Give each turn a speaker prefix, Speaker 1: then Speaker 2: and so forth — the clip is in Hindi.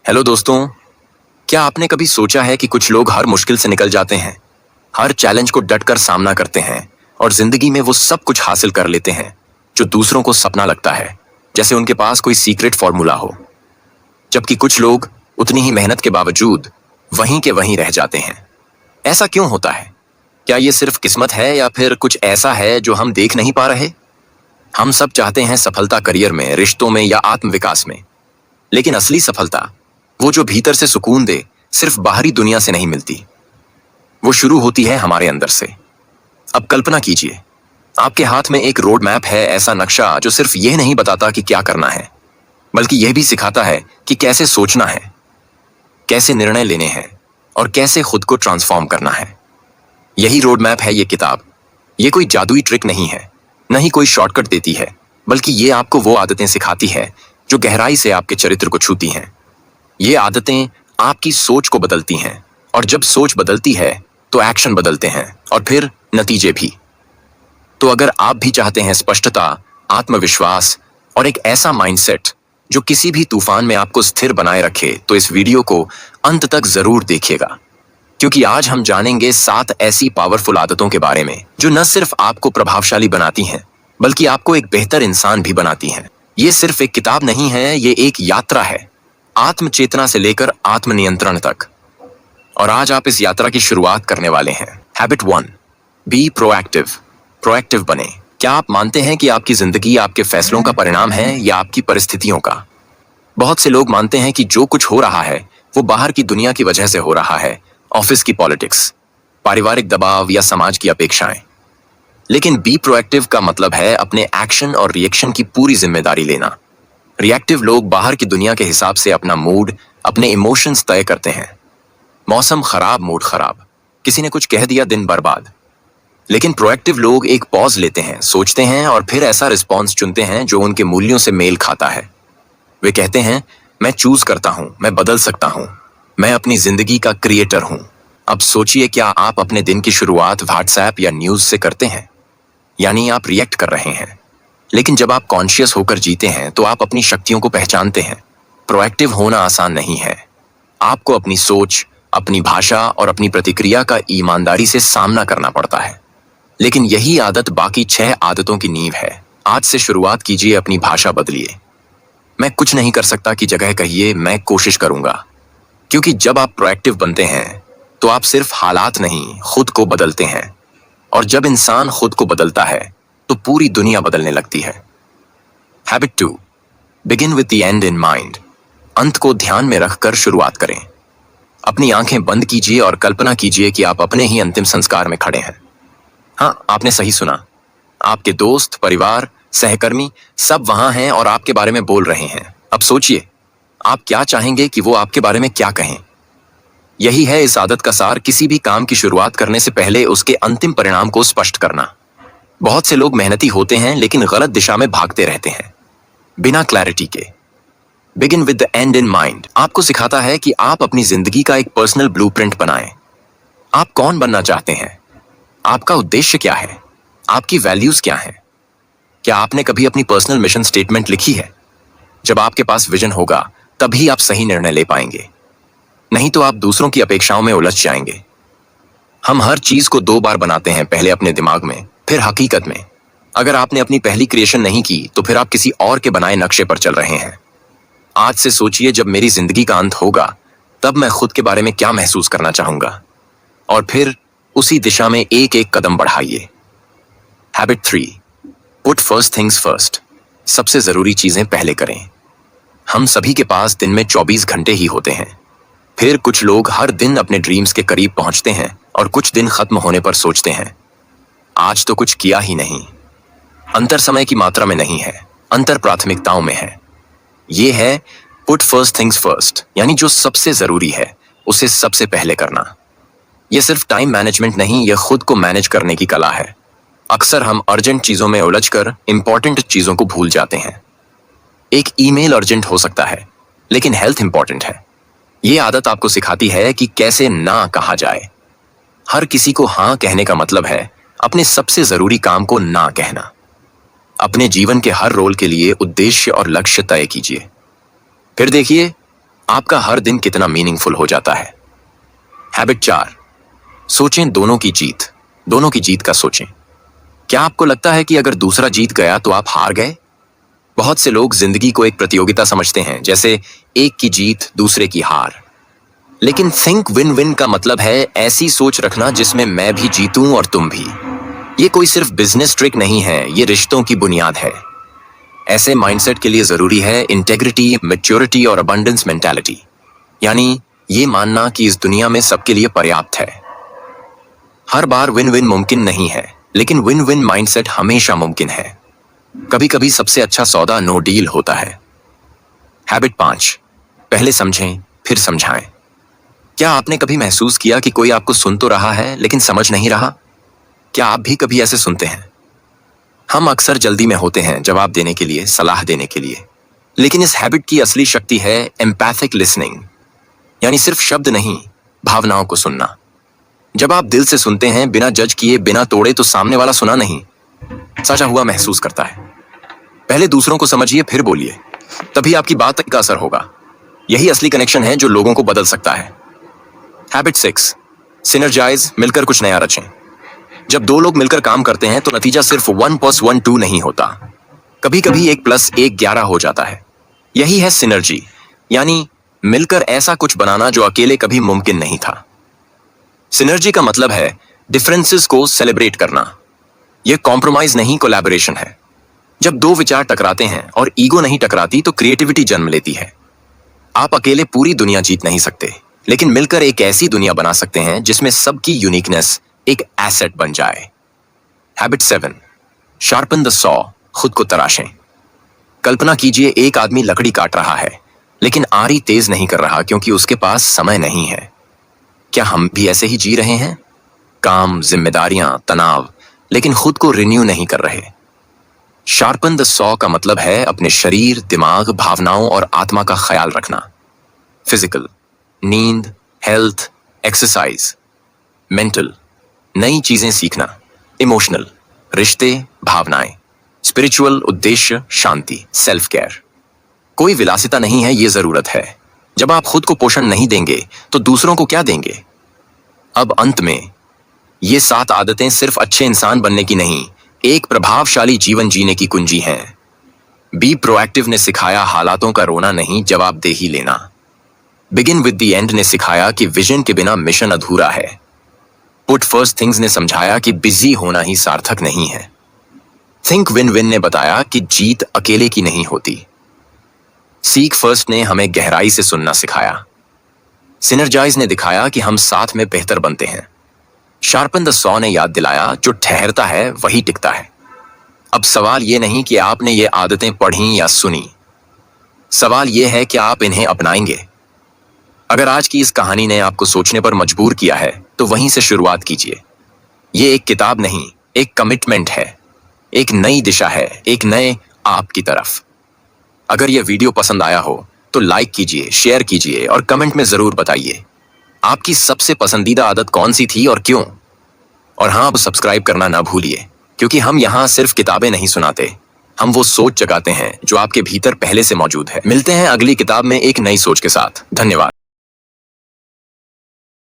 Speaker 1: हेलो दोस्तों। क्या आपने कभी सोचा है कि कुछ लोग हर मुश्किल से निकल जाते हैं, हर चैलेंज को डटकर सामना करते हैं और जिंदगी में वो सब कुछ हासिल कर लेते हैं जो दूसरों को सपना लगता है, जैसे उनके पास कोई सीक्रेट फॉर्मूला हो। जबकि कुछ लोग उतनी ही मेहनत के बावजूद वहीं के वहीं रह जाते हैं। ऐसा क्यों होता है? क्या ये सिर्फ किस्मत है या फिर कुछ ऐसा है जो हम देख नहीं पा रहे? हम सब चाहते हैं सफलता करियर में, रिश्तों में या आत्मविकास में, लेकिन असली सफलता, वो जो भीतर से सुकून दे, सिर्फ बाहरी दुनिया से नहीं मिलती। वो शुरू होती है हमारे अंदर से। अब कल्पना कीजिए, आपके हाथ में एक रोड मैप है, ऐसा नक्शा जो सिर्फ यह नहीं बताता कि क्या करना है, बल्कि यह भी सिखाता है कि कैसे सोचना है, कैसे निर्णय लेने हैं और कैसे खुद को ट्रांसफॉर्म करना है। यही रोड मैप है ये किताब। ये कोई जादुई ट्रिक नहीं है, न ही कोई शॉर्टकट देती है, बल्कि ये आपको वो आदतें सिखाती है जो गहराई से आपके चरित्र को छूती हैं। ये आदतें आपकी सोच को बदलती हैं, और जब सोच बदलती है तो एक्शन बदलते हैं और फिर नतीजे भी। तो अगर आप भी चाहते हैं स्पष्टता, आत्मविश्वास और एक ऐसा माइंडसेट जो किसी भी तूफान में आपको स्थिर बनाए रखे, तो इस वीडियो को अंत तक जरूर देखिएगा, क्योंकि आज हम जानेंगे 7 ऐसी पावरफुल आदतों के बारे में जो न सिर्फ आपको प्रभावशाली बनाती हैं, बल्कि आपको एक बेहतर इंसान भी बनाती हैं। ये सिर्फ एक किताब नहीं है, ये एक यात्रा है, आत्मचेतना से लेकर आत्मनियंत्रण तक। और आज आप इस यात्रा की शुरुआत करने वाले हैं। Habit 1, be proactive. प्रोएक्टिव बने। क्या आप मानते हैं कि आपकी जिंदगी आपके फैसलों का परिणाम है या आपकी परिस्थितियों का? बहुत से लोग मानते हैं कि जो कुछ हो रहा है वो बाहर की दुनिया की वजह से हो रहा है, ऑफिस की पॉलिटिक्स, पारिवारिक दबाव या समाज की अपेक्षाएं। लेकिन बी प्रोएक्टिव का मतलब है अपने एक्शन और रिएक्शन की पूरी जिम्मेदारी लेना। रिएक्टिव लोग बाहर की दुनिया के हिसाब से अपना मूड, अपने इमोशंस तय करते हैं। मौसम खराब, मूड खराब, किसी ने कुछ कह दिया, दिन बर्बाद। लेकिन प्रोएक्टिव लोग एक पॉज लेते हैं, सोचते हैं और फिर ऐसा रिस्पॉन्स चुनते हैं जो उनके मूल्यों से मेल खाता है। वे कहते हैं, मैं चूज करता हूं, मैं बदल सकता हूं, मैं अपनी जिंदगी का क्रिएटर हूं। अब सोचिए, क्या आप अपने दिन की शुरुआत व्हाट्सएप या न्यूज से करते हैं? यानी आप रिएक्ट कर रहे हैं। लेकिन जब आप कॉन्शियस होकर जीते हैं तो आप अपनी शक्तियों को पहचानते हैं। प्रोएक्टिव होना आसान नहीं है। आपको अपनी सोच, अपनी भाषा और अपनी प्रतिक्रिया का ईमानदारी से सामना करना पड़ता है। लेकिन यही आदत बाकी 6 आदतों की नींव है। आज से शुरुआत कीजिए, अपनी भाषा बदलिए। मैं कुछ नहीं कर सकता की जगह कहिए, मैं कोशिश करूंगा। क्योंकि जब आप प्रोएक्टिव बनते हैं तो आप सिर्फ हालात नहीं, खुद को बदलते हैं। और जब इंसान खुद को बदलता है तो पूरी दुनिया बदलने लगती है। Habit 2, begin with the and in mind. अंत को ध्यान में रखकर शुरुआत करें। अपनी आंखें बंद कीजिए और कल्पना कीजिए कि आप अपने ही अंतिम संस्कार में खड़े हैं। हाँ, आपने सही सुना। आपके दोस्त, परिवार, सहकर्मी सब वहां हैं और आपके बारे में बोल रहे हैं। अब सोचिए, आप क्या चाहेंगे कि वो आपके बारे में क्या कहें? यही है इस आदत का सार। किसी भी काम की शुरुआत करने से पहले उसके अंतिम परिणाम को स्पष्ट करना। बहुत से लोग मेहनती होते हैं लेकिन गलत दिशा में भागते रहते हैं, बिना क्लैरिटी के। Begin with the and in mind आपको सिखाता है कि आप अपनी जिंदगी का एक पर्सनल ब्लूप्रिंट बनाएं। आप कौन बनना चाहते हैं? आपका उद्देश्य क्या है? आपकी वैल्यूज क्या हैं? क्या आपने कभी अपनी पर्सनल मिशन स्टेटमेंट लिखी है? जब आपके पास विजन होगा तभी आप सही निर्णय ले पाएंगे, नहीं तो आप दूसरों की अपेक्षाओं में उलझ जाएंगे। हम हर चीज को 2 बार बनाते हैं, पहले अपने दिमाग में, फिर हकीकत में। अगर आपने अपनी पहली क्रिएशन नहीं की तो फिर आप किसी और के बनाए नक्शे पर चल रहे हैं। आज से सोचिए, जब मेरी जिंदगी का अंत होगा तब मैं खुद के बारे में क्या महसूस करना चाहूंगा, और फिर उसी दिशा में एक एक कदम बढ़ाइए। Habit 3, put first things first. सबसे जरूरी चीजें पहले करें। हम सभी के पास दिन में 24 घंटे ही होते हैं। फिर कुछ लोग हर दिन अपने ड्रीम्स के करीब पहुंचते हैं और कुछ दिन खत्म होने पर सोचते हैं, आज तो कुछ किया ही नहीं। अंतर समय की मात्रा में नहीं है, अंतर प्राथमिकताओं में है। ये है पुट फर्स्ट थिंग्स फर्स्ट, यानी जो सबसे जरूरी है उसे सबसे पहले करना। यह सिर्फ टाइम मैनेजमेंट नहीं, यह खुद को मैनेज करने की कला है। अक्सर हम अर्जेंट चीजों में उलझकर इंपॉर्टेंट चीजों को भूल जाते हैं। एक ईमेल अर्जेंट हो सकता है, लेकिन हेल्थ इंपॉर्टेंट है। यह आदत आपको सिखाती है कि कैसे ना कहा जाए। हर किसी को हाँ कहने का मतलब है अपने सबसे जरूरी काम को ना कहना। अपने जीवन के हर रोल के लिए उद्देश्य और लक्ष्य तय कीजिए। फिर देखिए, आपका हर दिन कितना मीनिंगफुल हो जाता है। हैबिट 4, सोचें दोनों की जीत। दोनों की जीत का सोचें। क्या आपको लगता है कि अगर दूसरा जीत गया तो आप हार गए? बहुत से लोग जिंदगी को एक प्रतियोगिता समझते हैं, जैसे एक की जीत दूसरे की हार। लेकिन थिंक विन विन का मतलब है ऐसी सोच रखना जिसमें मैं भी जीतूं और तुम भी। ये कोई सिर्फ बिजनेस ट्रिक नहीं है, ये रिश्तों की बुनियाद है। ऐसे माइंडसेट के लिए जरूरी है इंटेग्रिटी, मैच्योरिटी और अबंडेंस मेंटालिटी, यानी ये मानना कि इस दुनिया में सबके लिए पर्याप्त है। हर बार विन विन मुमकिन नहीं है, लेकिन विन विन माइंडसेट हमेशा मुमकिन है। कभी कभी सबसे अच्छा सौदा नो डील होता है। हैबिट 5, पहले समझें फिर समझाएं। क्या आपने कभी महसूस किया कि कोई आपको सुन तो रहा है लेकिन समझ नहीं रहा? क्या आप भी कभी ऐसे सुनते हैं? हम अक्सर जल्दी में होते हैं जवाब देने के लिए, सलाह देने के लिए, लेकिन इस हैबिट की असली शक्ति है एम्पैथिक लिसनिंग, यानी सिर्फ शब्द नहीं, भावनाओं को सुनना। जब आप दिल से सुनते हैं, बिना जज किए, बिना तोड़े, तो सामने वाला सुना नहीं, सचा हुआ महसूस करता है। पहले दूसरों को समझिए फिर बोलिए, तभी आपकी बात का असर होगा। यही असली कनेक्शन है जो लोगों को बदल सकता है। हैबिट 6, सिनर्जाइज, मिलकर कुछ नया रचें। जब दो लोग मिलकर काम करते हैं तो नतीजा सिर्फ 1 + 1 2 नहीं होता, कभी कभी 1 + 1 11 हो जाता है। यही है सिनर्जी, यानी मिलकर ऐसा कुछ बनाना जो अकेले कभी मुमकिन नहीं था। सिनर्जी का मतलब है डिफरेंसेस को सेलिब्रेट करना। यह कॉम्प्रोमाइज नहीं, कोलैबोरेशन है। जब दो विचार टकराते हैं और ईगो नहीं टकराती तो क्रिएटिविटी जन्म लेती है। आप अकेले पूरी दुनिया जीत नहीं सकते, लेकिन मिलकर एक ऐसी दुनिया बना सकते हैं जिसमें सबकी यूनिकनेस एक एसेट बन जाए। हैबिट 7, शार्पन द सॉ, खुद को तराशें। कल्पना कीजिए एक आदमी लकड़ी काट रहा है, लेकिन आरी तेज नहीं कर रहा क्योंकि उसके पास समय नहीं है। क्या हम भी ऐसे ही जी रहे हैं? काम, जिम्मेदारियां, तनाव, लेकिन खुद को रिन्यू नहीं कर रहे। शार्पन द सॉ का मतलब है अपने शरीर, दिमाग, भावनाओं और आत्मा का ख्याल रखना। फिजिकल, नींद, हेल्थ, एक्सरसाइज। मेंटल, नई चीजें सीखना। इमोशनल, रिश्ते, भावनाएं। स्पिरिचुअल, उद्देश्य, शांति, सेल्फ केयर। कोई विलासिता नहीं है, ये जरूरत है। जब आप खुद को पोषण नहीं देंगे तो दूसरों को क्या देंगे? अब अंत में, ये 7 आदतें सिर्फ अच्छे इंसान बनने की नहीं, एक प्रभावशाली जीवन जीने की कुंजी हैं। बी प्रोएक्टिव ने सिखाया हालातों का रोना नहीं, जवाबदेही लेना। बिगिन विद द एंड ने सिखाया कि विजन के बिना मिशन अधूरा है। पुट फर्स्ट थिंग्स ने समझाया कि बिजी होना ही सार्थक नहीं है। थिंक विन विन ने बताया कि जीत अकेले की नहीं होती। सीक फर्स्ट ने हमें गहराई से सुनना सिखाया। सिनर्जाइज ने दिखाया कि हम साथ में बेहतर बनते हैं। शार्पन द सॉ ने याद दिलाया जो ठहरता है वही टिकता है। अब सवाल यह नहीं कि आपने ये आदतें पढ़ी या सुनी, सवाल यह है कि आप इन्हें अपनाएंगे। अगर आज की इस कहानी ने आपको सोचने पर मजबूर किया है तो वहीं से शुरुआत कीजिए। ये एक किताब नहीं, एक कमिटमेंट है, एक नई दिशा है, एक नए आप की तरफ। अगर यह वीडियो पसंद आया हो तो लाइक कीजिए, शेयर कीजिए और कमेंट में जरूर बताइए आपकी सबसे पसंदीदा आदत कौन सी थी और क्यों। और हाँ, अब सब्सक्राइब करना ना भूलिए, क्योंकि हम यहाँ सिर्फ किताबें नहीं सुनाते, हम वो सोच जगाते हैं जो आपके भीतर पहले से मौजूद है। मिलते हैं अगली किताब में एक नई सोच के साथ। धन्यवाद।